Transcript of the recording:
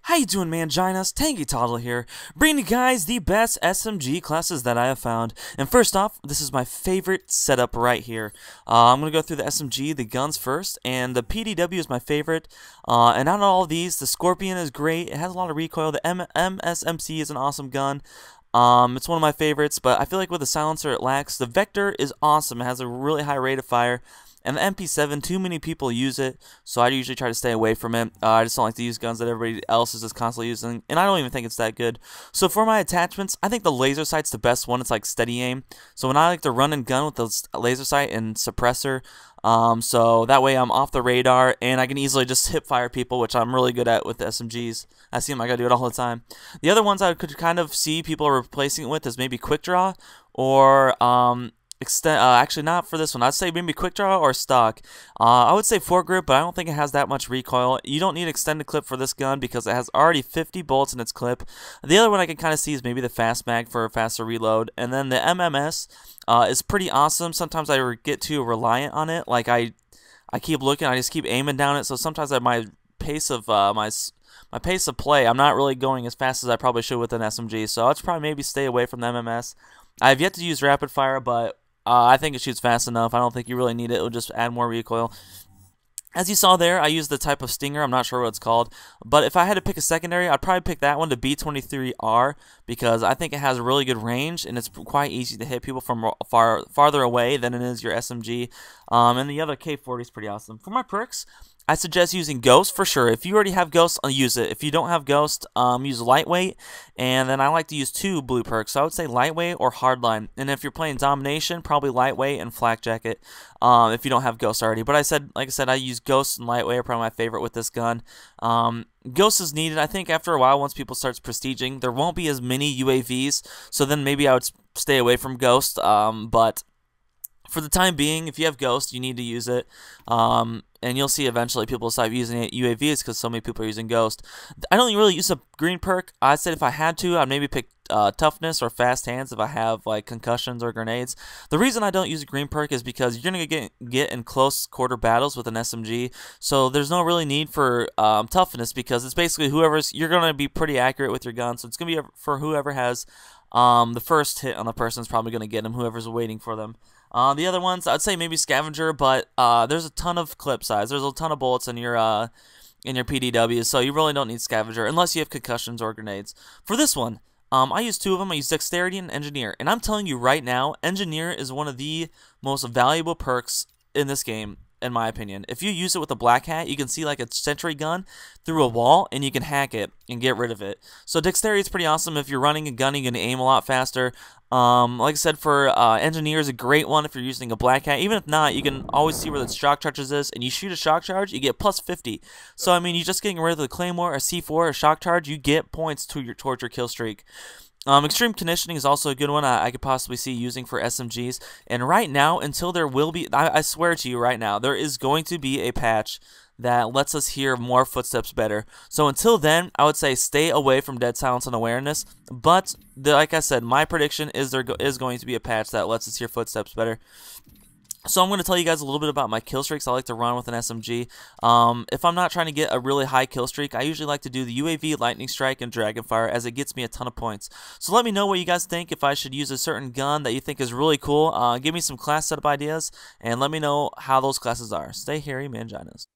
How you doing, Manginas? Tangy Toddle here, bringing you guys the best SMG classes that I have found. And first off, this is my favorite setup right here. I'm going to go through the SMG, the guns first, and the PDW is my favorite. And out of all of these, the Scorpion is great. It has a lot of recoil. The MSMC is an awesome gun. It's one of my favorites, but I feel like with the silencer it lacks. The Vector is awesome. It has a really high rate of fire. And the MP7, too many people use it, so I usually try to stay away from it. I just don't like to use guns that everybody else is just constantly using, and I don't even think it's that good. So for my attachments, I think the laser sight's the best one. It's like steady aim. So when I like to run and gun with the laser sight and suppressor, so that way I'm off the radar, and I can easily just hip fire people, which I'm really good at with the SMGs. I see them, I gotta do it all the time. The other ones I could kind of see people replacing it with is maybe quick draw, or actually not for this one. I'd say maybe quick draw or stock. I would say foregrip, but I don't think it has that much recoil. You don't need extended clip for this gun because it has already 50 bullets in its clip. The other one I can kind of see is maybe the fast mag for a faster reload, and then the MMS is pretty awesome. Sometimes I get too reliant on it. Like I keep looking, I just keep aiming down it. So sometimes at my pace of my pace of play, I'm not really going as fast as I probably should with an SMG. So I'd probably maybe stay away from the MMS. I have yet to use rapid fire, but I think it shoots fast enough. I don't think you really need it. It'll just add more recoil. As you saw there, I used the type of Stinger. I'm not sure what it's called. But if I had to pick a secondary, I'd probably pick that one, the B23R, because I think it has a really good range, and it's quite easy to hit people from farther away than it is your SMG. And the other K40 is pretty awesome. For my perks, I suggest using Ghost for sure. If you already have Ghost, use it. If you don't have Ghost, use Lightweight. And then I like to use two blue perks. So I would say Lightweight or Hardline. And if you're playing Domination, probably Lightweight and Flak Jacket if you don't have Ghost already. But like I said, I use Ghost and Lightweight are probably my favorite with this gun. Ghost is needed. I think after a while, once people start prestiging, there won't be as many UAVs. So then maybe I would stay away from Ghost. But for the time being, if you have Ghost, you need to use it. And you'll see eventually people start using it UAVs because so many people are using Ghost. I don't really use a green perk. I said if I had to, I'd maybe pick toughness or fast hands if I have like concussions or grenades. The reason I don't use a green perk is because you're gonna get in close quarter battles with an SMG, so there's no really need for toughness because it's basically you're gonna be pretty accurate with your gun, so it's gonna be for whoever has the first hit on the person is probably gonna get them, whoever's waiting for them. The other ones, I'd say maybe Scavenger, but there's a ton of clip size. There's a ton of bullets in your PDWs, so you really don't need Scavenger unless you have concussions or grenades. For this one, I use two of them. I use Dexterity and Engineer, and I'm telling you right now, Engineer is one of the most valuable perks in this game, in my opinion. If you use it with a black hat, you can see like a sentry gun through a wall, and you can hack it and get rid of it. So Dexterity is pretty awesome. If you're running and gunning, you can aim a lot faster. Like I said, for Engineer is a great one if you're using a black hat. Even if not, you can always see where the shock charges is, and you shoot a shock charge, you get plus 50. So I mean, you're just getting rid of the Claymore, a C4, or a shock charge, you get points towards your kill streak. Extreme Conditioning is also a good one I could possibly see using for SMGs. And right now, until there will be, I swear to you right now, there is going to be a patch that lets us hear more footsteps better. So until then, I would say stay away from Dead Silence and Awareness. But like I said, my prediction is there is going to be a patch that lets us hear footsteps better. So I'm going to tell you guys a little bit about my kill streaks I like to run with an SMG. If I'm not trying to get a really high kill streak, I usually like to do the UAV, Lightning Strike, and Dragonfire as it gets me a ton of points. So let me know what you guys think, if I should use a certain gun that you think is really cool. Give me some class setup ideas, and let me know how those classes are. Stay hairy, Manginas.